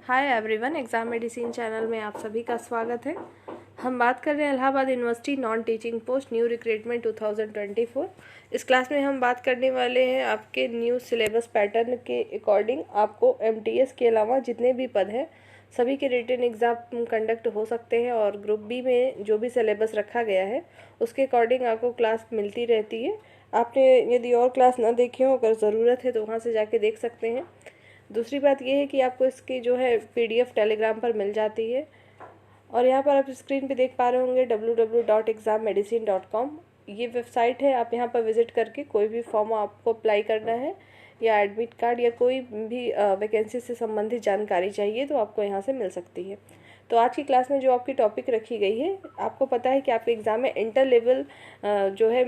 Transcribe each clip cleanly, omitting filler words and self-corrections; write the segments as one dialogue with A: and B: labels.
A: Hi everyone, exam medicine channel में आप सभी का स्वागत है। हम बात कर रहे हैं Allahabad university non teaching post new recruitment 2024। इस क्लास में हम बात करने वाले हैं आपके न्यू सिलेबस पैटर्न के अकॉर्डिंग आपको एमटीएस के अलावा जितने भी पद हैं सभी के रिटन एग्ज़ाम कंडक्ट हो सकते हैं और ग्रुप बी में जो भी सिलेबस रखा गया है उसके अकॉर्डिंग आपको क्लास मिलती रहती है। आपने यदि और क्लास ना देखे हो, अगर ज़रूरत है तो वहाँ से जाके देख सकते हैं। दूसरी बात यह है कि आपको इसकी जो है पीडीएफ टेलीग्राम पर मिल जाती है और यहाँ पर आप स्क्रीन पे देख पा रहे होंगे www.exammedicine.com ये वेबसाइट है। आप यहाँ पर विजिट करके कोई भी फॉर्म आपको अप्लाई करना है या एडमिट कार्ड या कोई भी वैकेंसी से संबंधित जानकारी चाहिए तो आपको यहाँ से मिल सकती है। तो आज की क्लास में जो आपकी टॉपिक रखी गई है, आपको पता है कि आपके एग्ज़ाम में इंटर लेवल जो है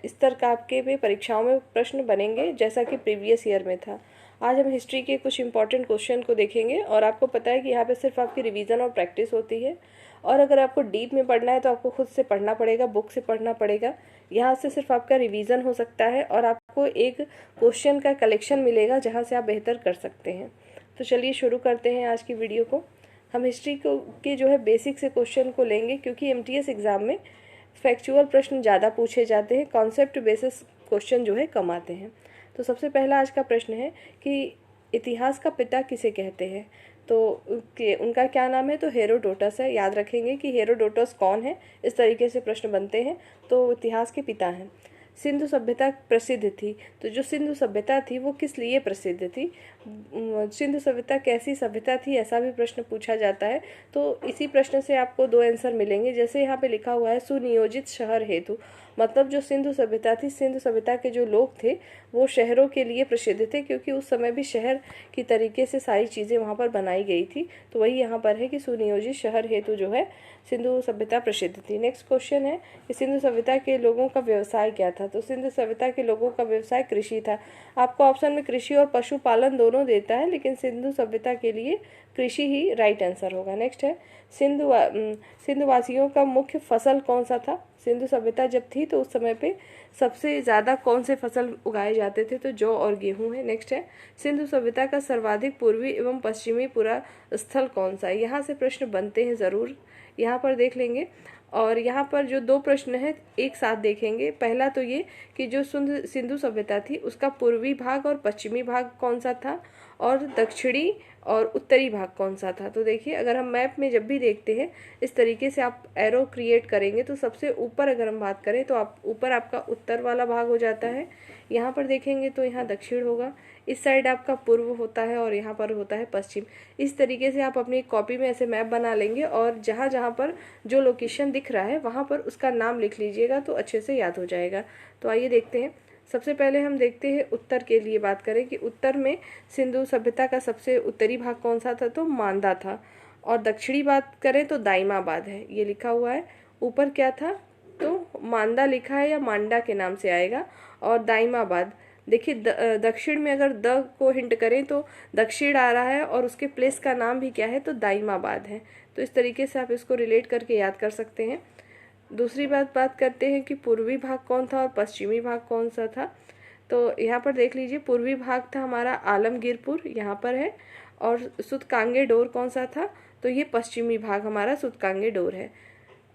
A: स्तर का आपके में परीक्षाओं में प्रश्न बनेंगे जैसा कि प्रीवियस ईयर में था। आज हम हिस्ट्री के कुछ इंपॉर्टेंट क्वेश्चन को देखेंगे और आपको पता है कि यहाँ पे सिर्फ आपकी रिवीजन और प्रैक्टिस होती है और अगर आपको डीप में पढ़ना है तो आपको खुद से पढ़ना पड़ेगा, बुक से पढ़ना पड़ेगा। यहाँ से सिर्फ आपका रिवीजन हो सकता है और आपको एक क्वेश्चन का कलेक्शन मिलेगा जहाँ से आप बेहतर कर सकते हैं। तो चलिए शुरू करते हैं आज की वीडियो को। हम हिस्ट्री को के जो है बेसिक से क्वेश्चन को लेंगे क्योंकि एमटीएस एग्ज़ाम में फैक्चुअल प्रश्न ज़्यादा पूछे जाते हैं, कॉन्सेप्ट बेसिस क्वेश्चन जो है कम आते हैं। तो सबसे पहला आज का प्रश्न है कि इतिहास का पिता किसे कहते हैं। तो उनका क्या नाम है, तो हेरोडोटस है। याद रखेंगे कि हेरोडोटस कौन है, इस तरीके से प्रश्न बनते हैं। तो इतिहास के पिता हैं। सिंधु सभ्यता प्रसिद्ध थी, तो जो सिंधु सभ्यता थी वो किस लिए प्रसिद्ध थी, सिंधु सभ्यता कैसी सभ्यता थी, ऐसा भी प्रश्न पूछा जाता है। तो इसी प्रश्न से आपको दो आंसर मिलेंगे। जैसे यहाँ पे लिखा हुआ है सुनियोजित शहर हेतु, मतलब जो सिंधु सभ्यता थी, सिंधु सभ्यता के जो लोग थे वो शहरों के लिए प्रसिद्ध थे क्योंकि उस समय भी शहर की तरीके से सारी चीज़ें वहाँ पर बनाई गई थी। तो वही यहाँ पर है कि सुनियोजित शहर हेतु जो है सिंधु सभ्यता प्रसिद्ध थी। नेक्स्ट क्वेश्चन है कि सिंधु सभ्यता के लोगों का व्यवसाय क्या था। तो सिंधु सभ्यता के लोगों का व्यवसाय कृषि था। आपको ऑप्शन में कृषि और पशुपालन दोनों देता है, लेकिन सिंधु सभ्यता के लिए कृषि ही राइट आंसर होगा। नेक्स्ट है सिंधुवासियों का मुख्य फसल कौन सा था। सिंधु सभ्यता जब थी तो उस समय पे सबसे ज़्यादा कौन से फसल उगाए जाते थे, तो जौ और गेहूं है। नेक्स्ट है सिंधु सभ्यता का सर्वाधिक पूर्वी एवं पश्चिमी पूरा स्थल कौन सा है। यहाँ से प्रश्न बनते हैं ज़रूर, यहाँ पर देख लेंगे। और यहाँ पर जो दो प्रश्न हैं एक साथ देखेंगे। पहला तो ये कि जो सिंधु सभ्यता थी उसका पूर्वी भाग और पश्चिमी भाग कौन सा था और दक्षिणी और उत्तरी भाग कौन सा था। तो देखिए, अगर हम मैप में जब भी देखते हैं इस तरीके से आप एरो क्रिएट करेंगे तो सबसे ऊपर अगर हम बात करें तो आप ऊपर आपका उत्तर वाला भाग हो जाता है। यहाँ पर देखेंगे तो यहाँ दक्षिण होगा, इस साइड आपका पूर्व होता है और यहाँ पर होता है पश्चिम। इस तरीके से आप अपनी कॉपी में ऐसे मैप बना लेंगे और जहाँ जहाँ पर जो लोकेशन दिख रहा है वहाँ पर उसका नाम लिख लीजिएगा तो अच्छे से याद हो जाएगा। तो आइए देखते हैं। सबसे पहले हम देखते हैं उत्तर के लिए बात करें कि उत्तर में सिंधु सभ्यता का सबसे उत्तरी भाग कौन सा था, तो मांदा था। और दक्षिणी बात करें तो दाइमाबाद है, ये लिखा हुआ है। ऊपर क्या था, तो मांदा लिखा है या मांडा के नाम से आएगा। और दाइमाबाद देखिए, दक्षिण में अगर द को हिंट करें तो दक्षिण आ रहा है और उसके प्लेस का नाम भी क्या है, तो दाइमाबाद है। तो इस तरीके से आप इसको रिलेट करके याद कर सकते हैं। दूसरी बात करते हैं कि पूर्वी भाग कौन था और पश्चिमी भाग कौन सा था। तो यहाँ पर देख लीजिए, पूर्वी भाग था हमारा आलमगीरपुर, यहाँ पर है। और सुतकांगे डोर कौन सा था, तो ये पश्चिमी भाग हमारा सुतकांगे डोर है।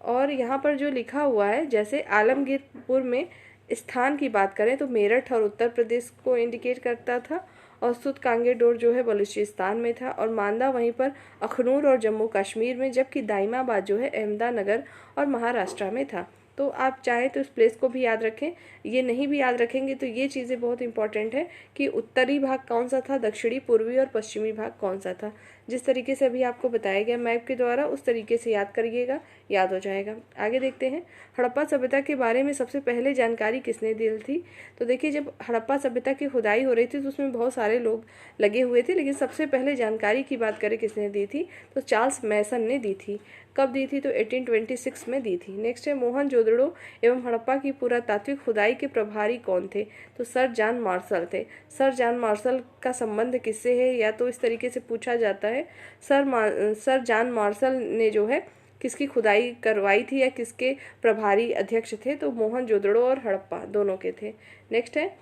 A: और यहाँ पर जो लिखा हुआ है, जैसे आलमगीरपुर में स्थान की बात करें तो मेरठ और उत्तर प्रदेश को इंडिकेट करता था और सुतकांगे डोर जो है बलूचिस्तान में था और मांदा वहीं पर अखनूर और जम्मू कश्मीर में, जबकि दाइमाबाद जो है अहमदानगर और महाराष्ट्र में था। तो आप चाहे तो इस प्लेस को भी याद रखें, ये नहीं भी याद रखेंगे तो ये चीज़ें बहुत इंपॉर्टेंट है कि उत्तरी भाग कौन सा था, दक्षिणी, पूर्वी और पश्चिमी भाग कौन सा था। जिस तरीके से अभी आपको बताया गया मैप के द्वारा उस तरीके से याद करिएगा, याद हो जाएगा। आगे देखते हैं, हड़प्पा सभ्यता के बारे में सबसे पहले जानकारी किसने दी थी। तो देखिए, जब हड़प्पा सभ्यता की खुदाई हो रही थी तो उसमें बहुत सारे लोग लगे हुए थे, लेकिन सबसे पहले जानकारी की बात करें किसने दी थी, तो चार्ल्स मैसन ने दी थी। कब दी थी, तो 1826 में दी थी। नेक्स्ट है मोहनजोदड़ो एवं हड़प्पा की पुरातात्विक खुदाई के प्रभारी कौन थे, तो सर जॉन मार्शल थे। सर जॉन मार्शल का संबंध किससे है, या तो इस तरीके से पूछा जाता है सर जॉन मार्शल ने जो है किसकी खुदाई करवाई थी या किसके प्रभारी अध्यक्ष थे, तो मोहनजोदड़ो और हड़प्पा दोनों के थे। नेक्स्ट है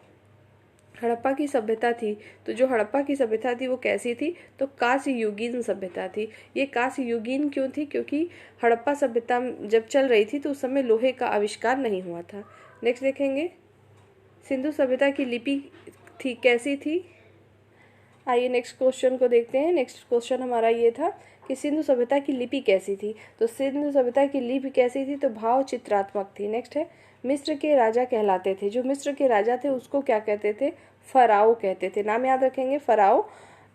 A: हड़प्पा की सभ्यता थी, तो जो हड़प्पा की सभ्यता थी वो कैसी थी, तो कांस्य युगीन सभ्यता थी। ये कांस्य युगीन क्यों थी, क्योंकि हड़प्पा सभ्यता जब चल रही थी तो उस समय लोहे का आविष्कार नहीं हुआ था। नेक्स्ट देखेंगे, सिंधु सभ्यता की लिपि थी कैसी थी। आइए नेक्स्ट क्वेश्चन को देखते हैं। नेक्स्ट क्वेश्चन हमारा ये था कि सिंधु सभ्यता की लिपि कैसी थी। तो सिंधु सभ्यता की लिपि कैसी थी, तो भाव चित्रात्मक थी। नेक्स्ट है, मिस्र के राजा कहलाते थे। जो मिस्र के राजा थे उसको क्या कहते थे, फराओ कहते थे। नाम याद रखेंगे, फराओ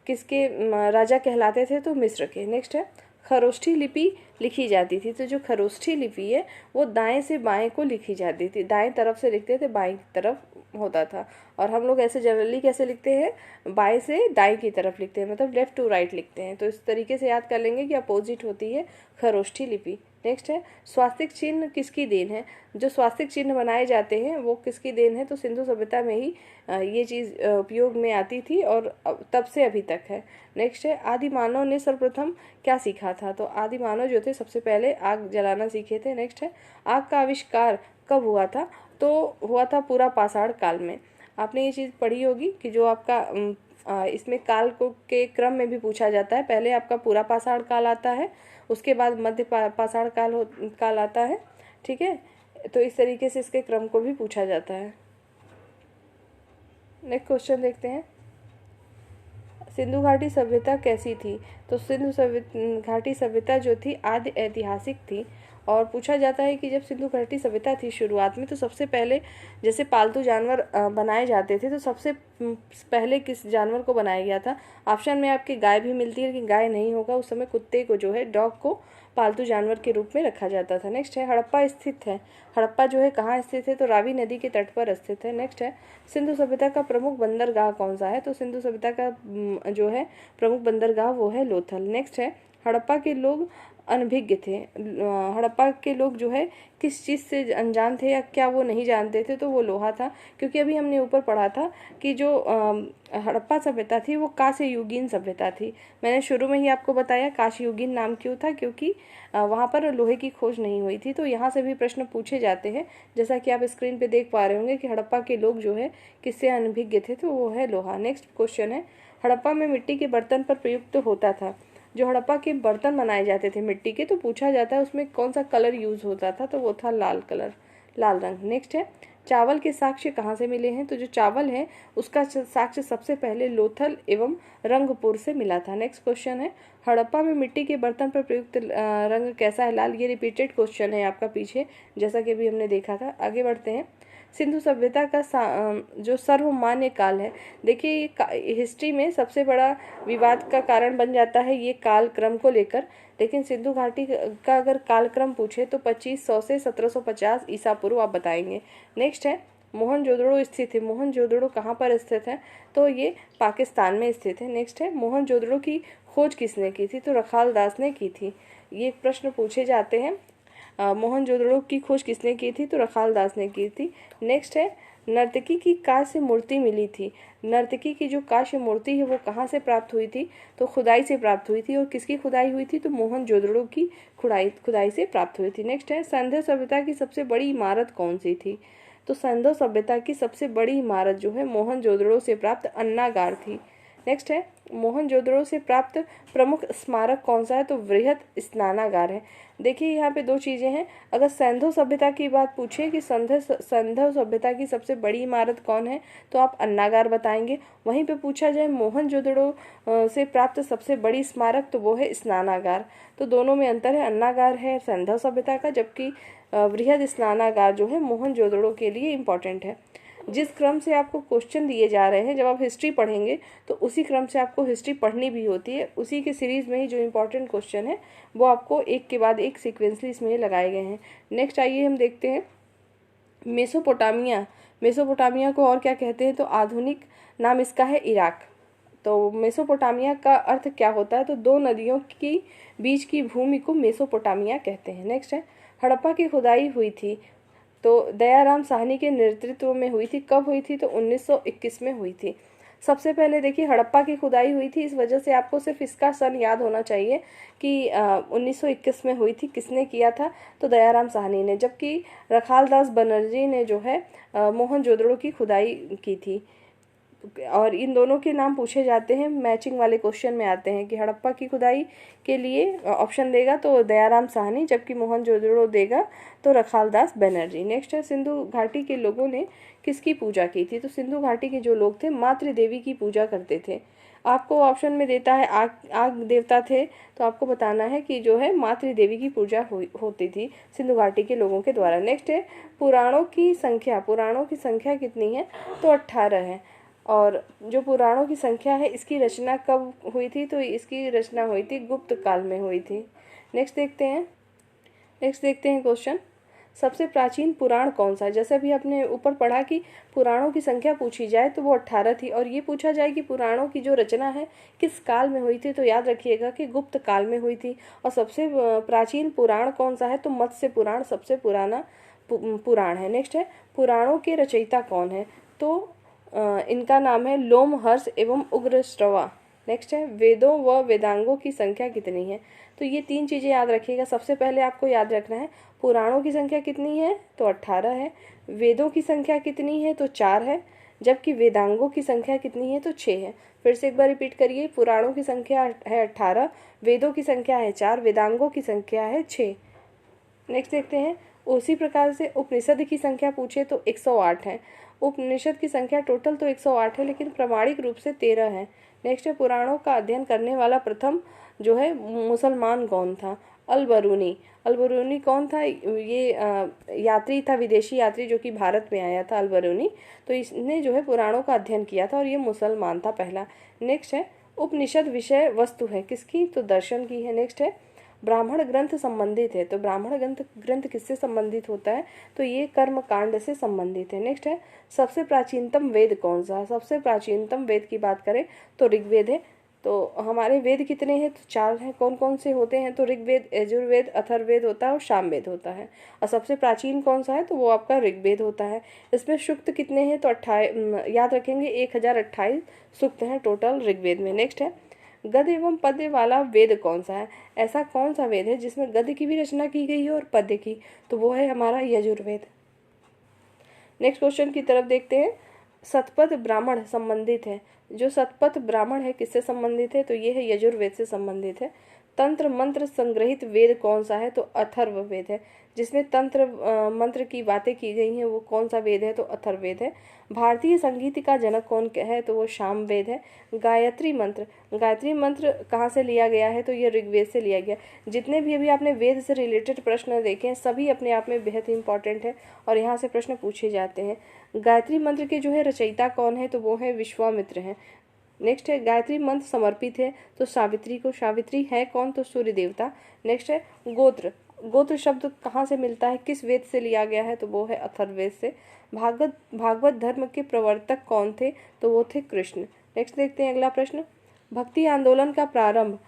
A: किसके राजा कहलाते थे, तो मिस्र के। नेक्स्ट है, खरोष्ठी लिपि लिखी जाती थी। तो जो खरोष्ठी लिपि है वो दाएं से बाएं को लिखी जाती थी, दाएं तरफ से लिखते थे, बाएं तरफ होता था। और हम लोग ऐसे जनरली कैसे लिखते हैं, बाएं से दाएं की तरफ लिखते हैं, मतलब लेफ्ट टू राइट लिखते हैं। तो इस तरीके से याद कर लेंगे कि अपोजिट होती है खरोष्ठी लिपि। नेक्स्ट है, स्वास्तिक चिन्ह किसकी देन है। जो स्वास्तिक चिन्ह बनाए जाते हैं वो किसकी देन है, तो सिंधु सभ्यता में ही ये चीज़ उपयोग में आती थी और तब से अभी तक है। नेक्स्ट है, आदि मानव ने सर्वप्रथम क्या सीखा था। तो आदि मानव जो थे सबसे पहले आग जलाना सीखे थे। नेक्स्ट है, आग का आविष्कार कब हुआ था, तो हुआ था पूरा पाषाण काल में। आपने ये चीज़ पढ़ी होगी कि जो आपका इसमें काल को के क्रम में भी पूछा जाता है। पहले आपका पूरा पाषाण काल आता है, उसके बाद मध्य पाषाण काल आता है। ठीक है, तो इस तरीके से इसके क्रम को भी पूछा जाता है। नेक्स्ट क्वेश्चन देखते हैं, सिंधु घाटी सभ्यता कैसी थी। तो सिंधु घाटी सभ्यता जो थी आदि ऐतिहासिक थी। और पूछा जाता है कि जब सिंधु घाटी सभ्यता थी शुरुआत में, तो सबसे पहले जैसे पालतू जानवर बनाए जाते थे, तो सबसे पहले किस जानवर को बनाया गया था। ऑप्शन में आपकी गाय भी मिलती है, लेकिन गाय नहीं होगा, उस समय कुत्ते को जो है, डॉग को पालतू जानवर के रूप में रखा जाता था। नेक्स्ट है, हड़प्पा स्थित है। हड़प्पा जो है कहाँ स्थित है, तो रावी नदी के तट पर स्थित है। नेक्स्ट है, सिंधु सभ्यता का प्रमुख बंदरगाह कौन सा है। तो सिंधु सभ्यता का जो है प्रमुख बंदरगाह वो है लोथल। नेक्स्ट है, हड़प्पा के लोग अनभिज्ञ थे। हड़प्पा के लोग जो है किस चीज़ से अनजान थे या क्या वो नहीं जानते थे, तो वो लोहा था। क्योंकि अभी हमने ऊपर पढ़ा था कि जो हड़प्पा सभ्यता थी वो कांस्य युगीन सभ्यता थी। मैंने शुरू में ही आपको बताया कांस्य युगीन नाम क्यों था, क्योंकि वहाँ पर लोहे की खोज नहीं हुई थी। तो यहाँ से भी प्रश्न पूछे जाते हैं, जैसा कि आप स्क्रीन पे देख पा रहे होंगे कि हड़प्पा के लोग जो है किससे अनभिज्ञ थे, तो वो है लोहा। नेक्स्ट क्वेश्चन है, हड़प्पा में मिट्टी के बर्तन पर प्रयुक्त होता था। जो हड़प्पा के बर्तन बनाए जाते थे मिट्टी के, तो पूछा जाता है उसमें कौन सा कलर यूज होता था, तो वो था लाल कलर, लाल रंग। नेक्स्ट है, चावल के साक्ष्य कहाँ से मिले हैं। तो जो चावल है उसका साक्ष्य सबसे पहले लोथल एवं रंगपुर से मिला था। नेक्स्ट क्वेश्चन है, हड़प्पा में मिट्टी के बर्तन पर प्रयुक्त रंग कैसा है, लाल। ये रिपीटेड क्वेश्चन है आपका पीछे, जैसा कि अभी हमने देखा था। आगे बढ़ते हैं, सिंधु सभ्यता का जो सर्वमान्य काल है। देखिए, हिस्ट्री में सबसे बड़ा विवाद का कारण बन जाता है ये काल क्रम को लेकर। लेकिन सिंधु घाटी का अगर कालक्रम पूछे तो 2500 से 1750 ईसा पूर्व आप बताएंगे। नेक्स्ट है, मोहनजोदड़ो स्थित है। मोहनजोदड़ो कहाँ पर स्थित है, तो ये पाकिस्तान में स्थित है। नेक्स्ट है, मोहनजोदड़ो की खोज किसने की थी, तो रखाल दास ने की थी। ये प्रश्न पूछे जाते हैं, मोहनजोदड़ो की खोज किसने की थी, तो रखाल दास ने की थी। नेक्स्ट है, नर्तकी की कांस्य मूर्ति मिली थी। नर्तकी की जो कांस्य मूर्ति है वो कहाँ से प्राप्त हुई थी, तो खुदाई से प्राप्त हुई थी। और किसकी खुदाई हुई थी, तो मोहनजोदड़ो की खुदाई से प्राप्त हुई थी। नेक्स्ट है, सिंधु सभ्यता की सबसे बड़ी इमारत कौन सी थी। तो सिंधु सभ्यता की सबसे बड़ी इमारत जो है मोहनजोदड़ो से प्राप्त अन्नागार थी। नेक्स्ट है, मोहनजोदड़ो से प्राप्त प्रमुख स्मारक कौन सा है, तो वृहद स्नानागार है। देखिए यहाँ पे दो चीज़ें हैं। अगर सिंधु सभ्यता की बात पूछे कि सिंधु सभ्यता की सबसे बड़ी इमारत कौन है, तो आप अन्नागार बताएंगे। वहीं पे पूछा जाए मोहनजोदड़ो से प्राप्त सबसे बड़ी स्मारक, तो वो है स्नानागार। तो दोनों में अंतर है, अन्नागार है सिंधु सभ्यता का, जबकि वृहद स्नानागार जो है मोहनजोदड़ो के लिए इम्पोर्टेंट है। जिस क्रम से आपको क्वेश्चन दिए जा रहे हैं, जब आप हिस्ट्री पढ़ेंगे तो उसी क्रम से आपको हिस्ट्री पढ़नी भी होती है। उसी के सीरीज़ में ही जो इम्पोर्टेंट क्वेश्चन है वो आपको एक के बाद एक सीक्वेंसली इसमें लगाए गए हैं। नेक्स्ट आइए हम देखते हैं, मेसोपोटामिया। मेसोपोटामिया को और क्या कहते हैं, तो आधुनिक नाम इसका है इराक। तो मेसोपोटामिया का अर्थ क्या होता है, तो दो नदियों की बीच की भूमि को मेसोपोटामिया कहते हैं। नेक्स्ट है, हड़प्पा की खुदाई हुई थी, तो दयाराम साहनी के नेतृत्व में हुई थी। कब हुई थी, तो 1921 में हुई थी। सबसे पहले देखिए हड़प्पा की खुदाई हुई थी, इस वजह से आपको सिर्फ इसका सन याद होना चाहिए कि 1921 में हुई थी। किसने किया था, तो दयाराम साहनी ने। जबकि रखाल दास बनर्जी ने जो है मोहनजोदड़ो की खुदाई की थी। और इन दोनों के नाम पूछे जाते हैं, मैचिंग वाले क्वेश्चन में आते हैं कि हड़प्पा की खुदाई के लिए ऑप्शन देगा तो दयाराम साहनी, जबकि मोहनजोदड़ो देगा तो रखालदास बनर्जी। नेक्स्ट है, सिंधु घाटी के लोगों ने किसकी पूजा की थी? तो सिंधु घाटी के जो लोग थे मातृ देवी की पूजा करते थे। आपको ऑप्शन में देता है आग देवता थे, तो आपको बताना है कि जो है मातृ देवी की पूजा होती थी सिंधु घाटी के लोगों के द्वारा। नेक्स्ट है, पुराणों की संख्या कितनी है? तो 18 है। और जो पुराणों की संख्या है इसकी रचना कब हुई थी? तो इसकी रचना हुई थी गुप्त काल में हुई थी। नेक्स्ट देखते हैं क्वेश्चन, सबसे प्राचीन पुराण कौन सा है? जैसे अभी आपने ऊपर पढ़ा कि पुराणों की संख्या पूछी जाए तो वो 18 थी, और ये पूछा जाए कि पुराणों की जो रचना है किस काल में हुई थी, तो याद रखिएगा कि गुप्त काल में हुई थी। और सबसे प्राचीन पुराण कौन सा है? तो मत्स्य पुराण सबसे पुराना पुराण है। नेक्स्ट है, पुराणों के रचयिता कौन है? तो इनका नाम है लोमहर्ष एवं उग्रश्रवा। नेक्स्ट है, वेदों व वेदांगों की संख्या कितनी है? तो ये 3 चीज़ें याद रखिएगा। सबसे पहले आपको याद रखना है पुराणों की संख्या कितनी है? तो 18 है। वेदों की संख्या कितनी है? तो 4 है। जबकि वेदांगों की संख्या कितनी है? तो 6 है। फिर से एक बार रिपीट करिए, पुराणों की संख्या है 18, वेदों की संख्या है 4, वेदांगों की संख्या है 6। नेक्स्ट देखते हैं, उसी प्रकार से उपनिषद की संख्या पूछे तो 108 है। उपनिषद की संख्या टोटल तो 108 है, लेकिन प्रमाणिक रूप से 13 है। नेक्स्ट है, पुराणों का अध्ययन करने वाला प्रथम जो है मुसलमान कौन था? अल-बरूनी। अल-बरूनी कौन था? ये यात्री था, विदेशी यात्री जो कि भारत में आया था, अल-बरूनी। तो इसने जो है पुराणों का अध्ययन किया था और ये मुसलमान था पहला। नेक्स्ट है, उपनिषद विषय वस्तु है किसकी? तो दर्शन की है। नेक्स्ट है, ब्राह्मण ग्रंथ संबंधित है, तो ब्राह्मण ग्रंथ किससे संबंधित होता है? तो ये कर्म कांड से संबंधित है। नेक्स्ट है, सबसे प्राचीनतम वेद कौन सा है? सबसे प्राचीनतम वेद की बात करें तो ऋग्वेद है। तो हमारे वेद कितने हैं? तो 4 हैं। कौन कौन से होते हैं? तो ऋग्वेद, यजुर्वेद, अथर्ववेद होता है और सामवेद होता है। और सबसे प्राचीन कौन सा है? तो वो आपका ऋग्वेद होता है। इसमें सूक्त कितने हैं? तो 28 याद रखेंगे, 1028 सूक्त हैं टोटल ऋग्वेद में। नेक्स्ट है, गद्य एवं पद्य वाला वेद कौन सा है? ऐसा कौन सा वेद है जिसमें गद्य की भी रचना की गई है और पद्य की? तो वो है हमारा यजुर्वेद। नेक्स्ट क्वेश्चन की तरफ देखते हैं, शतपथ ब्राह्मण संबंधित है। जो शतपथ ब्राह्मण है किससे संबंधित है? तो ये है यजुर्वेद से संबंधित है। तंत्र मंत्र संग्रहित वेद कौन सा है? तो अथर्ववेद है। जिसमें तंत्र मंत्र की बातें की गई हैं वो कौन सा वेद है? तो अथर्ववेद है। भारतीय संगीत का जनक कौन है? तो वो सामवेद है। गायत्री मंत्र कहाँ से लिया गया है? तो ये ऋग्वेद से लिया गया। जितने भी अभी आपने वेद से रिलेटेड प्रश्न देखे हैं सभी अपने आप में बेहद इंपॉर्टेंट है और यहाँ से प्रश्न पूछे जाते हैं। गायत्री मंत्र के जो है रचयिता कौन है? तो वो है विश्वामित्र हैं। नेक्स्ट है, गायत्री मंत्र समर्पित है तो सावित्री को। सावित्री है कौन? तो सूर्य देवता। नेक्स्ट है, गोत्र शब्द कहाँ से मिलता है? किस वेद से लिया गया है? तो वो है अथर्ववेद से। भागवत धर्म के प्रवर्तक कौन थे? तो वो थे कृष्ण। नेक्स्ट देखते हैं अगला प्रश्न, भक्ति आंदोलन का प्रारंभ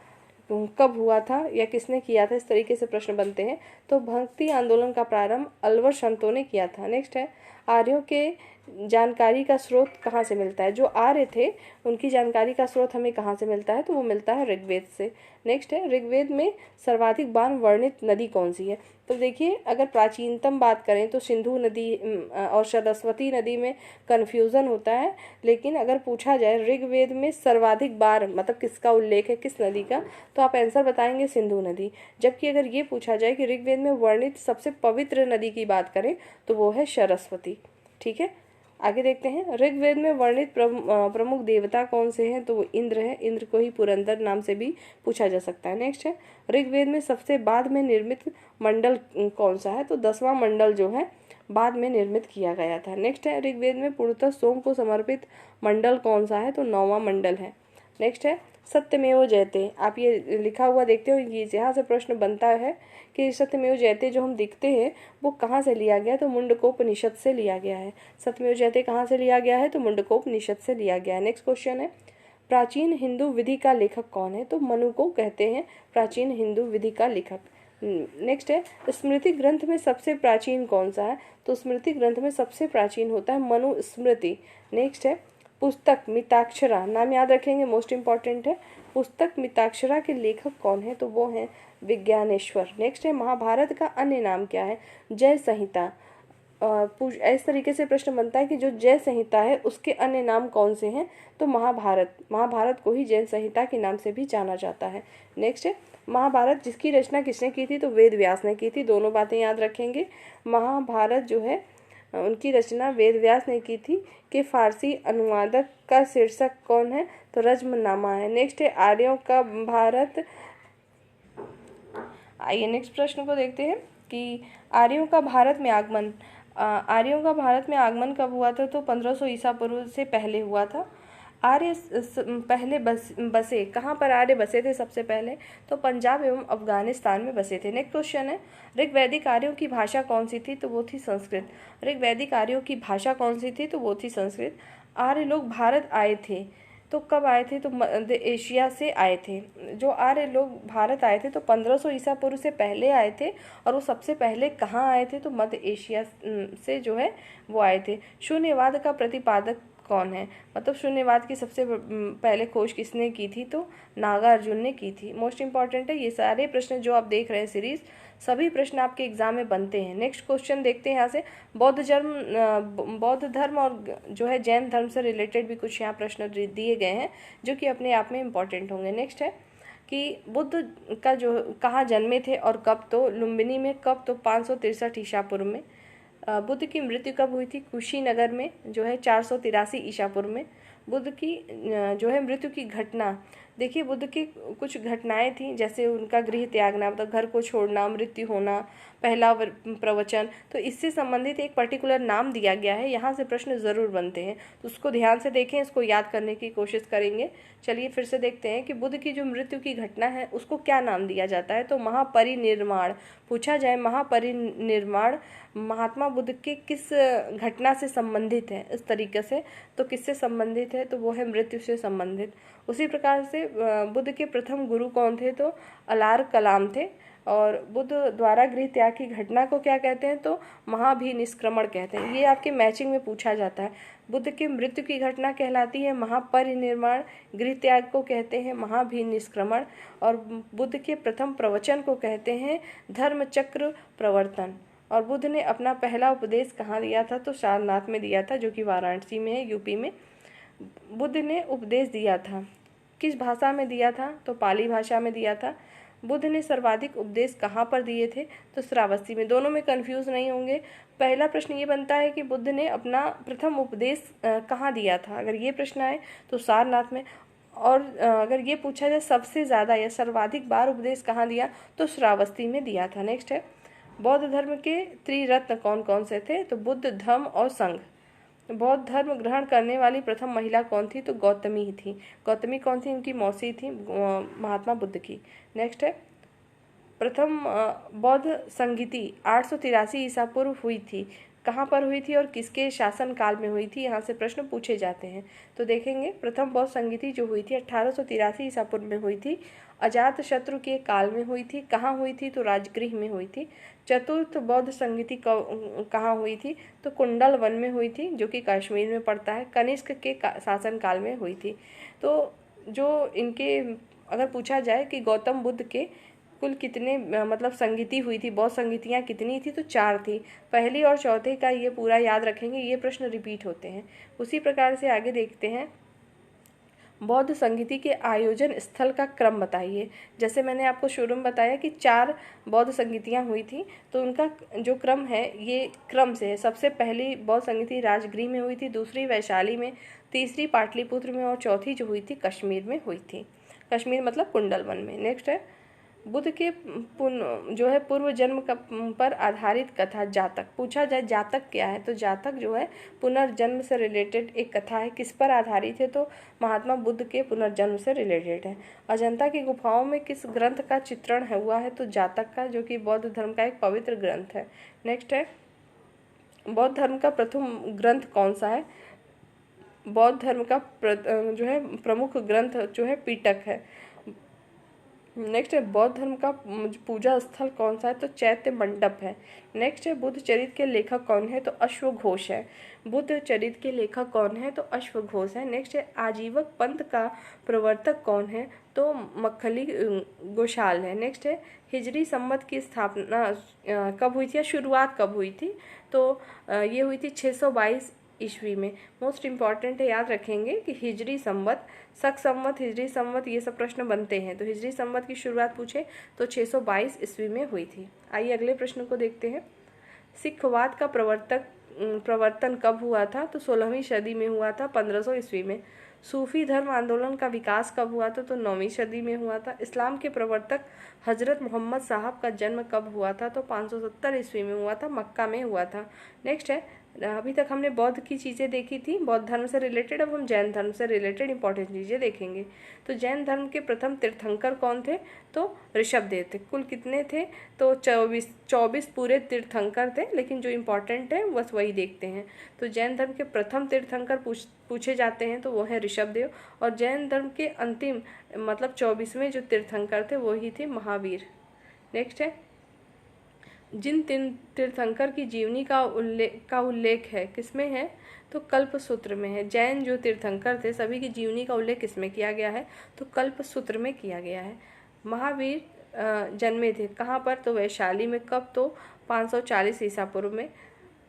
A: कब हुआ था या किसने किया था? इस तरीके से प्रश्न बनते हैं। तो भक्ति आंदोलन का प्रारंभ अलवर संतों ने किया था। नेक्स्ट है, आर्यों के जानकारी का स्रोत कहाँ से मिलता है? जो आर्य थे उनकी जानकारी का स्रोत हमें कहाँ से मिलता है? तो वो मिलता है ऋग्वेद से। नेक्स्ट है, ऋग्वेद में सर्वाधिक बार वर्णित नदी कौन सी है? तो देखिए, अगर प्राचीनतम बात करें तो सिंधु नदी और सरस्वती नदी में कन्फ्यूज़न होता है, लेकिन अगर पूछा जाए ऋग्वेद में सर्वाधिक बार मतलब किसका उल्लेख है, किस नदी का, तो आप आंसर बताएंगे सिंधु नदी। जबकि अगर ये पूछा जाए कि ऋग्वेद में वर्णित सबसे पवित्र नदी की बात करें तो वो है सरस्वती। ठीक है, आगे देखते हैं, ऋग्वेद में वर्णित प्रमुख देवता कौन से हैं? तो वो इंद्र है। इंद्र को ही पुरंदर नाम से भी पूछा जा सकता है। नेक्स्ट है, ऋग्वेद में सबसे बाद में निर्मित मंडल कौन सा है? तो 10वां मंडल जो है बाद में निर्मित किया गया था। नेक्स्ट है, ऋग्वेद में पूर्णतः सोम को समर्पित मंडल कौन सा है? तो 9वां मंडल है। नेक्स्ट है, सत्यमेव जयते। आप ये लिखा हुआ देखते हो, ये यहाँ से प्रश्न बनता है कि सत्यमेव जयते जो हम दिखते हैं वो कहाँ से लिया गया? तो मुंडकोपनिषद से लिया गया है। सत्यमेव जयते कहाँ से लिया गया है? तो मुंडकोपनिषद से लिया गया है। नेक्स्ट क्वेश्चन है, प्राचीन हिंदू विधि का लेखक कौन है? तो मनु को कहते हैं प्राचीन हिंदू विधि का लेखक। नेक्स्ट है, स्मृति ग्रंथ में सबसे प्राचीन कौन सा है? तो स्मृति ग्रंथ में सबसे प्राचीन होता है मनुस्मृति। नेक्स्ट है, पुस्तक मिताक्षरा, नाम याद रखेंगे, मोस्ट इंपॉर्टेंट है। पुस्तक मिताक्षरा के लेखक कौन है? तो वो हैं विज्ञानेश्वर। नेक्स्ट है, महाभारत का अन्य नाम क्या है? जय संहिता। इस तरीके से प्रश्न बनता है कि जो जैन संहिता है उसके अन्य नाम कौन से हैं, तो महाभारत को ही जैन संहिता के नाम से भी जाना जाता है। नेक्स्ट है महाभारत जिसकी रचना किसने की थी, तो वेद व्यास ने की थी। दोनों बातें याद रखेंगे। महाभारत जो है उनकी रचना वेद व्यास ने की थी। कि फारसी अनुवादक का शीर्षक कौन है, तो रज्मनामा है। नेक्स्ट है आर्यों का भारत। आइए नेक्स्ट प्रश्न को देखते हैं कि आर्यों का भारत में आगमन कब हुआ था, तो 1500 ईसा पूर्व से पहले हुआ था। आर्य पहले बसे कहाँ पर आर्य बसे थे सबसे पहले, तो पंजाब एवं अफगानिस्तान में बसे थे। नेक्स्ट क्वेश्चन है ऋग्वैदिक आर्यों की भाषा कौन सी थी, तो वो थी संस्कृत। ऋग्वैदिक आर्यों की भाषा कौन सी थी, तो वो थी संस्कृत। आर्य लोग भारत आए थे, तो कब आए थे, तो मध्य एशिया से आए थे। जो आर्य लोग भारत आए थे तो 1500 ईसा पूर्व से पहले आए थे, और वो सबसे पहले कहाँ आए थे, तो मध्य एशिया से जो है वो आए थे। शून्यवाद का प्रतिपादक कौन है, मतलब शून्यवाद की सबसे पहले खोज किसने की थी, तो नागार्जुन ने की थी। मोस्ट इंपॉर्टेंट है ये सारे प्रश्न जो आप देख रहे हैं सीरीज, सभी प्रश्न आपके एग्जाम में बनते हैं। नेक्स्ट क्वेश्चन देखते हैं यहाँ से। बौद्ध धर्म और जो है जैन धर्म से रिलेटेड भी कुछ यहाँ प्रश्न दिए गए हैं जो कि अपने आप में इम्पॉर्टेंट होंगे। नेक्स्ट है कि बुद्ध का जो कहाँ जन्मे थे और कब, तो लुम्बिनी में। कब, तो 563 ईसा पूर्व में। बुद्ध की मृत्यु कब हुई थी, कुशीनगर में जो है 483 ईसा पूर्व में। बुद्ध की जो है मृत्यु की घटना, देखिए बुद्ध की कुछ घटनाएं थी, जैसे उनका गृह त्यागना, मतलब घर को छोड़ना, मृत्यु होना, पहला प्रवचन, तो इससे संबंधित एक पर्टिकुलर नाम दिया गया है। यहाँ से प्रश्न ज़रूर बनते हैं, तो उसको ध्यान से देखें, इसको याद करने की कोशिश करेंगे। चलिए फिर से देखते हैं कि बुद्ध की जो मृत्यु की घटना है उसको क्या नाम दिया जाता है, तो महापरिनिर्वाण। पूछा जाए महापरिनिर्वाण महात्मा बुद्ध के किस घटना से संबंधित है, इस तरीके से, तो किससे संबंधित है, तो वो है मृत्यु से संबंधित। उसी प्रकार से बुद्ध के प्रथम गुरु कौन थे, तो अलार कलाम थे। और बुद्ध द्वारा गृह त्याग की घटना को क्या कहते हैं, तो महाभिनिष्क्रमण कहते हैं। ये आपके मैचिंग में पूछा जाता है। बुद्ध की मृत्यु की घटना कहलाती है महापरिनिर्वाण, गृह त्याग को कहते हैं महाभिनिष्क्रमण, और बुद्ध के प्रथम प्रवचन को कहते हैं धर्मचक्र प्रवर्तन। और बुद्ध ने अपना पहला उपदेश कहाँ दिया था, तो सारनाथ में दिया था, जो कि वाराणसी में है, यूपी में। बुद्ध ने उपदेश दिया था, किस भाषा में दिया था, तो पाली भाषा में दिया था। बुद्ध ने सर्वाधिक उपदेश कहाँ पर दिए थे, तो श्रावस्ती में। दोनों में कंफ्यूज नहीं होंगे। पहला प्रश्न ये बनता है कि बुद्ध ने अपना प्रथम उपदेश कहाँ दिया था, अगर ये प्रश्न आए तो सारनाथ में। और अगर ये पूछा जाए सबसे ज़्यादा या सर्वाधिक बार उपदेश कहाँ दिया, तो श्रावस्ती में दिया था। नेक्स्ट है बौद्ध धर्म के त्रिरत्न कौन कौन से थे, तो बुद्ध, धम्म और संघ। बौद्ध धर्म ग्रहण करने वाली प्रथम महिला कौन थी, तो गौतमी ही थी। गौतमी कौन थी, उनकी मौसी थी महात्मा बुद्ध की। नेक्स्ट है प्रथम बौद्ध संगीति 883 ईसा पूर्व हुई थी, कहाँ पर हुई थी और किसके शासन काल में हुई थी, यहाँ से प्रश्न पूछे जाते हैं। तो देखेंगे प्रथम बौद्ध संगीति जो हुई थी 1883 ईसा पूर्व में हुई थी, अजात शत्रु के काल में हुई थी। कहाँ हुई थी, तो राजगृह में हुई थी। चतुर्थ बौद्ध संगीति कहाँ हुई थी, तो कुंडल वन में हुई थी, जो कि कश्मीर में पड़ता है। कनिष्क के शासन काल में हुई थी। तो जो इनके अगर पूछा जाए कि गौतम बुद्ध के कुल कितने मतलब संगीति हुई थी, बौद्ध संगीतियाँ कितनी थी, तो 4 थी। पहली और चौथे का ये पूरा याद रखेंगे, ये प्रश्न रिपीट होते हैं। उसी प्रकार से आगे देखते हैं बौद्ध संगीति के आयोजन स्थल का क्रम बताइए। जैसे मैंने आपको शुरू में बताया कि 4 बौद्ध संगीतियाँ हुई थी, तो उनका जो क्रम है ये क्रम से है। सबसे पहली बौद्ध संगीति राजगृह में हुई थी, दूसरी वैशाली में, तीसरी पाटलिपुत्र में, और चौथी जो हुई थी कश्मीर में हुई थी। कश्मीर मतलब कुंडलवन में। नेक्स्ट है बुद्ध के जो है पूर्व जन्म पर आधारित कथा जातक। पूछा जाए जातक क्या है, तो जातक जो है पुनर्जन्म से रिलेटेड एक कथा है। किस पर आधारित है, तो महात्मा बुद्ध के पुनर्जन्म से रिलेटेड है। अजंता की गुफाओं में किस ग्रंथ का चित्रण हुआ है, तो जातक का, जो कि बौद्ध धर्म का एक पवित्र ग्रंथ है। नेक्स्ट है बौद्ध धर्म का प्रथम ग्रंथ कौन सा है। बौद्ध धर्म का जो है प्रमुख ग्रंथ जो है पिटक है। नेक्स्ट है बौद्ध धर्म का पूजा स्थल कौन सा है, तो चैत्य मंडप है। नेक्स्ट है बुद्ध चरित्र के लेखक कौन है, तो अश्वघोष है। बुद्ध चरित्र के लेखक कौन है, तो अश्वघोष है। नेक्स्ट है आजीवक पंथ का प्रवर्तक कौन है, तो मक्खली गोशाल है। नेक्स्ट है हिजरी संवत की स्थापना कब हुई थी या शुरुआत कब हुई थी, तो ये हुई थी 622 ईस्वी में। मोस्ट इम्पॉर्टेंट है, याद रखेंगे कि हिजरी संवत, शक संवत, हिजरी संवत, ये सब प्रश्न बनते हैं। तो हिजरी संवत की शुरुआत पूछे तो 622 ईस्वी में हुई थी। आइए अगले प्रश्न को देखते हैं। सिखवाद का प्रवर्तन कब हुआ था, तो 16वीं सदी में हुआ था, 1500 ईस्वी में। सूफी धर्म आंदोलन का विकास कब हुआ था, तो 9वीं सदी में हुआ था। इस्लाम के प्रवर्तक हजरत मोहम्मद साहब का जन्म कब हुआ था, तो 570 ईस्वी में हुआ था, मक्का में हुआ था। नेक्स्ट है, अभी तक हमने बौद्ध की चीज़ें देखी थी, बौद्ध धर्म से रिलेटेड। अब हम जैन धर्म से रिलेटेड इंपॉर्टेंट चीज़ें देखेंगे। तो जैन धर्म के प्रथम तीर्थंकर कौन थे, तो ऋषभदेव थे। कुल कितने थे, तो 24 पूरे तीर्थंकर थे, लेकिन जो इम्पोर्टेंट है बस वही देखते हैं। तो जैन धर्म के प्रथम तीर्थंकर पूछे जाते हैं तो वो है ऋषभदेव। और जैन धर्म के अंतिम मतलब 24वें जो तीर्थंकर थे वही थे महावीर। नेक्स्ट है, जिन तीर्थंकर की जीवनी का उल्लेख है किसमें है, तो कल्पसूत्र में है। जैन जो तीर्थंकर थे सभी की जीवनी का उल्लेख किसमें किया गया है, तो कल्पसूत्र में किया गया है। महावीर जन्मे थे कहाँ पर, तो वैशाली में। कब, तो 540 ईसा पूर्व में।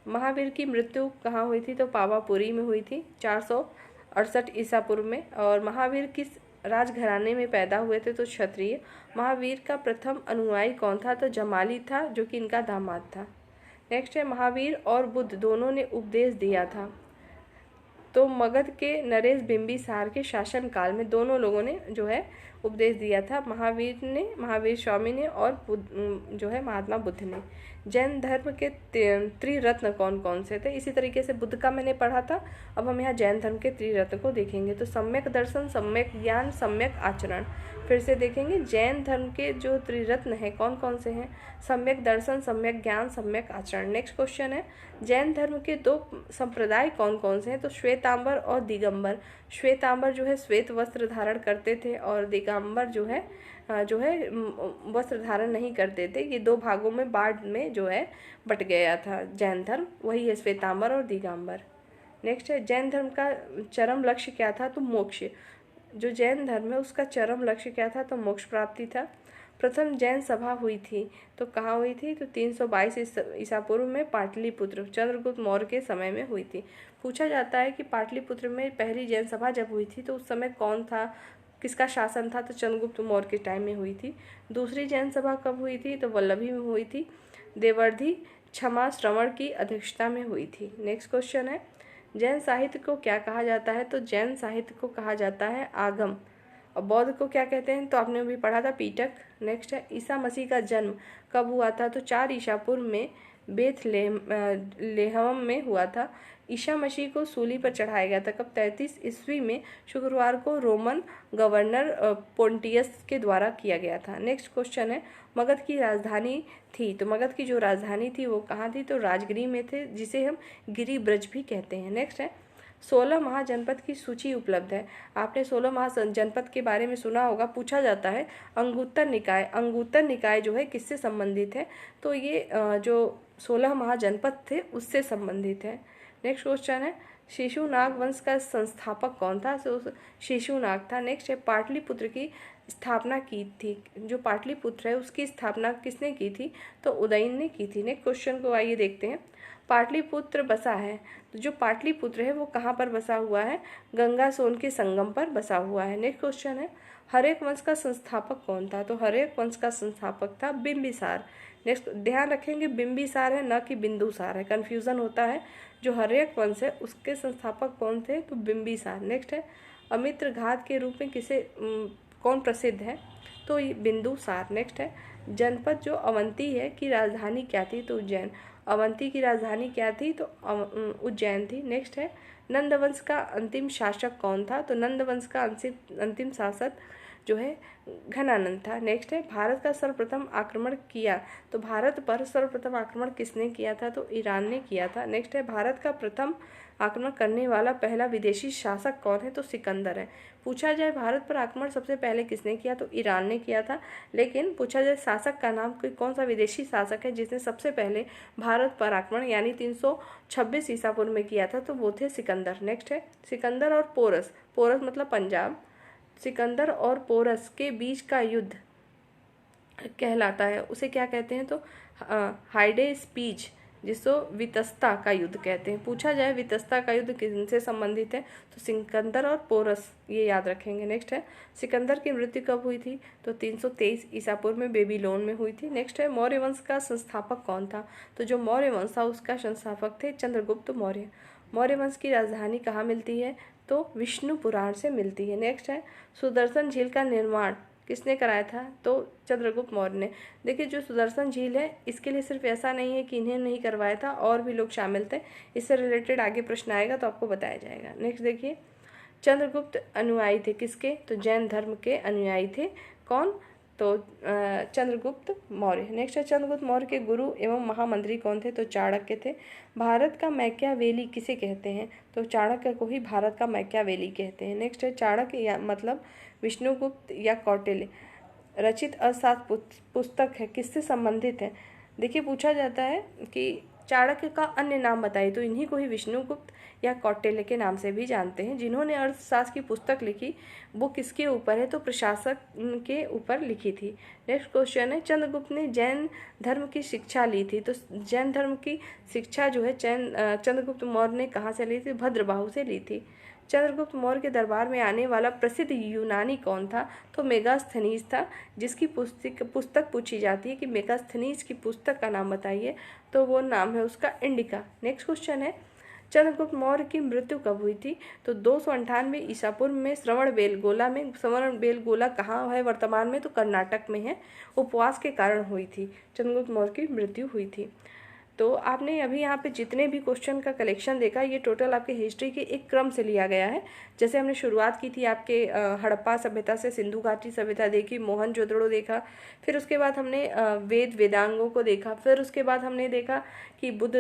A: महावीर की मृत्यु कहाँ हुई थी, तो पावापुरी में हुई थी 468 ईसा पूर्व में। और महावीर किस राजघराने में पैदा हुए थे, तो क्षत्रिय। महावीर का प्रथम अनुयायी कौन था, तो जमाली था, जो कि इनका दामाद था। नेक्स्ट है, महावीर और बुद्ध दोनों ने उपदेश दिया था, तो मगध के नरेश बिंबिसार के शासनकाल में दोनों लोगों ने जो है उपदेश दिया था, महावीर स्वामी ने और जो है महात्मा बुद्ध ने। जैन धर्म के त्रिरत्न कौन कौन से थे, इसी तरीके से बुद्ध का मैंने पढ़ा था। अब हम यहाँ जैन धर्म के त्रिरत्न को देखेंगे। तो सम्यक दर्शन, सम्यक ज्ञान, सम्यक आचरण। फिर से देखेंगे जैन धर्म के जो त्रिरत्न हैं कौन कौन से हैं, सम्यक दर्शन, सम्यक ज्ञान, सम्यक आचरण। नेक्स्ट क्वेश्चन है, जैन धर्म के 2 संप्रदाय कौन कौन से हैं, तो श्वेतांबर और दिगंबर। श्वेतांबर जो है श्वेत वस्त्र धारण करते थे और दिगंबर जो है वस्त्र धारण नहीं करते थे। ये 2 भागों में बाढ़ में जो है बट गया था जैन धर्म, वही है श्वेतांबर और दिगंबर। नेक्स्ट है, जैन धर्म का चरम लक्ष्य क्या था, तो मोक्ष। जो जैन धर्म है उसका चरम लक्ष्य क्या था, तो मोक्ष प्राप्ति था। प्रथम जैन सभा हुई थी तो कहाँ हुई थी, तो 322 ईसा पूर्व में पाटलिपुत्र, चंद्रगुप्त मौर्य के समय में हुई थी। पूछा जाता है कि पाटलिपुत्र में पहली जैन सभा जब हुई थी तो उस समय कौन था, किसका शासन था, तो चंद्रगुप्त मौर्य के टाइम में हुई थी। दूसरी जैन सभा कब हुई थी, तो वल्लभी में हुई थी। देवर्धि क्षमा श्रवण की अध्यक्षता में हुई थी। नेक्स्ट क्वेश्चन है, जैन साहित्य को क्या कहा जाता है, तो जैन साहित्य को कहा जाता है आगम। और बौद्ध को क्या कहते हैं, तो आपने अभी पढ़ा था पीटक। नेक्स्ट है, ईसा मसीह का जन्म कब हुआ था, तो 4 ईसा पूर्व में बेथलेहम में हुआ था। ईसा मसीह को सूली पर चढ़ाया गया था कब, 33 ईस्वी में शुक्रवार को रोमन गवर्नर पोंटियस के द्वारा किया गया था। नेक्स्ट क्वेश्चन है, मगध की राजधानी थी, तो मगध की जो राजधानी थी वो कहाँ थी, तो राजगिरी में थे, जिसे हम गिरि ब्रज भी कहते हैं। नेक्स्ट है, 16 महाजनपद की सूची उपलब्ध है। आपने 16 महाजनपद के बारे में सुना होगा, पूछा जाता है। अंगुत्तर निकाय जो है किससे संबंधित है, तो ये जो 16 महाजनपद थे उससे संबंधित है। नेक्स्ट क्वेश्चन है, शिशुनाग वंश का संस्थापक कौन था, तो शिशुनाग था। नेक्स्ट है, पाटलिपुत्र की स्थापना की थी, जो पाटलिपुत्र है उसकी स्थापना किसने की थी, तो उदयन ने की थी। नेक्स्ट क्वेश्चन को आइए देखते हैं। पाटलिपुत्र बसा है, तो जो पाटलिपुत्र है वो कहाँ पर बसा हुआ है, गंगा सोन के संगम पर बसा हुआ है। नेक्स्ट क्वेश्चन है, हर्यक वंश का संस्थापक कौन था, तो हर्यक वंश का संस्थापक था बिंबिसार। नेक्स्ट ध्यान रखेंगे बिंबिसार है न कि बिंदुसार है, कन्फ्यूजन होता है। जो हर्यक वंश है उसके संस्थापक कौन थे, तो बिंबिसार। नेक्स्ट है, अमित्र घात के रूप में कौन प्रसिद्ध है, तो ये बिंदुसार। नेक्स्ट है, जनपद जो अवंती है की राजधानी क्या थी, तो उज्जैन। अवंती की राजधानी क्या थी, तो उज्जैन थी। नेक्स्ट है, नंदवंश का अंतिम शासक कौन था, तो नंदवंश का अंतिम शासक जो है घनानंद था। नेक्स्ट है भारत का सर्वप्रथम आक्रमण किया, तो भारत पर सर्वप्रथम आक्रमण किसने किया था, तो ईरान ने किया था। नेक्स्ट है भारत का प्रथम आक्रमण करने वाला पहला विदेशी शासक कौन है, तो सिकंदर है। पूछा जाए भारत पर आक्रमण सबसे पहले किसने किया, तो ईरान ने किया था। लेकिन पूछा जाए शासक का नाम, कोई कौन सा विदेशी शासक है जिसने सबसे पहले भारत पर आक्रमण यानी 326 ईसा पूर्व में किया था, तो वो थे सिकंदर। नेक्स्ट है सिकंदर और पोरस, पोरस मतलब पंजाब, सिकंदर और पोरस के बीच का युद्ध कहलाता है, उसे क्या कहते हैं, तो हाइडे स्पीच, जिसको वितस्ता का युद्ध कहते हैं। पूछा जाए वितस्ता का युद्ध किनसे संबंधित है, तो सिकंदर और पोरस, ये याद रखेंगे। नेक्स्ट है सिकंदर की मृत्यु कब हुई थी, तो 323 ईसा पूर्व में बेबीलोन में हुई थी। नेक्स्ट है मौर्य वंश का संस्थापक कौन था, तो जो मौर्य वंश था उसका संस्थापक थे चंद्रगुप्त मौर्य। मौर्य वंश की राजधानी कहाँ मिलती है, तो विष्णु पुराण से मिलती है। नेक्स्ट है सुदर्शन झील का निर्माण किसने कराया था, तो चंद्रगुप्त मौर्य ने। देखिए जो सुदर्शन झील है इसके लिए सिर्फ ऐसा नहीं है कि इन्हें नहीं करवाया था, और भी लोग शामिल थे। इससे रिलेटेड आगे प्रश्न आएगा तो आपको बताया जाएगा। नेक्स्ट देखिए चंद्रगुप्त अनुयायी थे किसके, तो जैन धर्म के अनुयायी थे। कौन, तो चंद्रगुप्त मौर्य। नेक्स्ट है चंद्रगुप्त मौर्य के गुरु एवं महामंत्री कौन थे, तो चाणक्य थे। भारत का मैकियावेली किसे कहते हैं, तो चाणक्य को ही भारत का मैकियावेली कहते हैं। नेक्स्ट है चाणक्य या मतलब विष्णुगुप्त या कौटिल्य रचित अर्थशास्त्र पुस्तक है किससे संबंधित है। देखिए पूछा जाता है कि चाणक्य का अन्य नाम बताइए, तो इन्हीं को ही विष्णुगुप्त या कौटिल्य के नाम से भी जानते हैं। जिन्होंने अर्थशास्त्र की पुस्तक लिखी वो किसके ऊपर है, तो प्रशासक के ऊपर लिखी थी। नेक्स्ट क्वेश्चन है चंद्रगुप्त ने जैन धर्म की शिक्षा ली थी, तो जैन धर्म की शिक्षा जो है चंद्रगुप्त मौर्य ने कहाँ से ली थी, भद्रबाहु से ली थी। चंद्रगुप्त मौर्य के दरबार में आने वाला प्रसिद्ध यूनानी कौन था, तो मेगास्थनीज था, जिसकी पुस्तक पूछी जाती है कि मेगास्थनीज की पुस्तक का नाम बताइए, तो वो नाम है उसका इंडिका। नेक्स्ट क्वेश्चन है चंद्रगुप्त मौर्य की मृत्यु कब हुई थी, तो 298 ईसा पूर्व में श्रवणबेलगोला में। श्रवणबेलगोला कहाँ है वर्तमान में, तो कर्नाटक में है। उपवास के कारण हुई थी चंद्रगुप्त मौर्य की मृत्यु हुई थी। तो आपने अभी यहाँ पे जितने भी क्वेश्चन का कलेक्शन देखा ये टोटल आपके हिस्ट्री के एक क्रम से लिया गया है। जैसे हमने शुरुआत की थी आपके हड़प्पा सभ्यता से, सिंधु घाटी सभ्यता देखी, मोहनजोदड़ो देखा, फिर उसके बाद हमने वेदांगों को देखा, फिर उसके बाद हमने देखा कि बुद्ध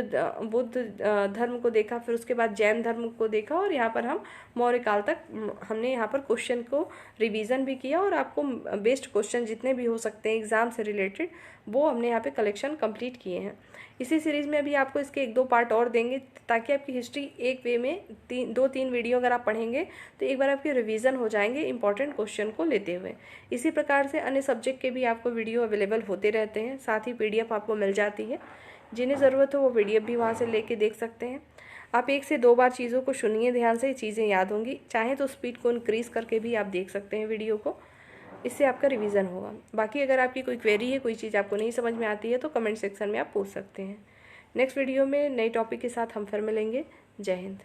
A: धर्म को देखा, फिर उसके बाद जैन धर्म को देखा, और यहाँ पर हम मौर्य काल तक हमने यहाँ पर क्वेश्चन को रिवीजन भी किया, और आपको बेस्ट क्वेश्चन जितने भी हो सकते हैं एग्जाम से रिलेटेड वो हमने यहाँ पे कलेक्शन कंप्लीट किए हैं। इसी सीरीज़ में अभी आपको इसके 1-2 पार्ट और देंगे ताकि आपकी हिस्ट्री एक वे में 2-3 वीडियो अगर आप पढ़ेंगे तो एक बार आपके रिवीजन हो जाएंगे इंपॉर्टेंट क्वेश्चन को लेते हुए। इसी प्रकार से अन्य सब्जेक्ट के भी आपको वीडियो अवेलेबल होते रहते हैं, साथ ही PDF आपको मिल जाती है। जिन्हें ज़रूरत हो वो PDF भी वहाँ से लेके देख सकते हैं। आप 1 से 2 बार चीज़ों को सुनिए ध्यान से, चीज़ें याद होंगी। चाहें तो स्पीड को इंक्रीज़ करके भी आप देख सकते हैं वीडियो को, इससे आपका रिवीजन होगा। बाकी अगर आपकी कोई क्वेरी है, कोई चीज़ आपको नहीं समझ में आती है तो कमेंट सेक्शन में आप पूछ सकते हैं। नेक्स्ट वीडियो में नए टॉपिक के साथ हम फिर मिलेंगे। जय हिंद।